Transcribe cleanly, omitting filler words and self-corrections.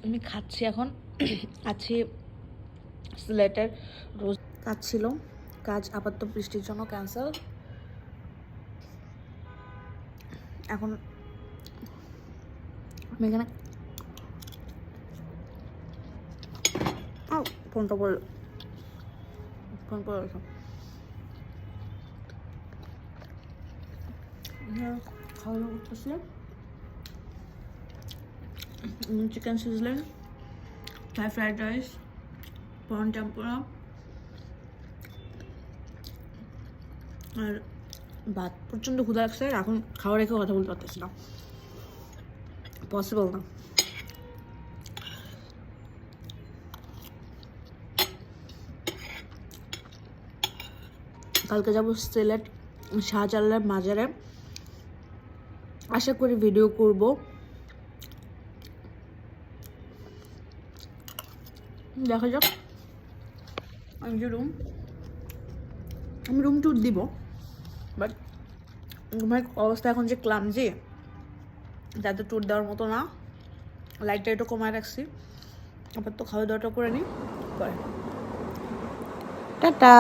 আমি খাচ্ছি এখন। আছি সিলেটের রোজ। কাজ ছিল, কাজ আপাতত বৃষ্টির জন্য ক্যান্সেল। এখন আমি এখানে ফোনটা বললো, ফোন করে খাওয়া দাওয়া করতেছি। Chicken sizzling, Thai fried rice, prawn tempura আর ভাত। প্রচণ্ড ক্ষুধা লাগছে, এখন খাওয়া রেখে কথা বলতে পারতেছি না, পসিবল না। কালকে যাবো সিলেট শাহজালালের মাজারে, আশা করি ভিডিও করব। দেখা যাক। আমি রুম ট্যুর দিব, বাট ঘুমের অবস্থা এখন যে ক্লামজি, যাতে ট্যুর দেওয়ার মতো না। লাইটটা একটু কমায় রাখছি, আবার তো খাওয়া দাওয়াটা করে নিই পরে। টাটা।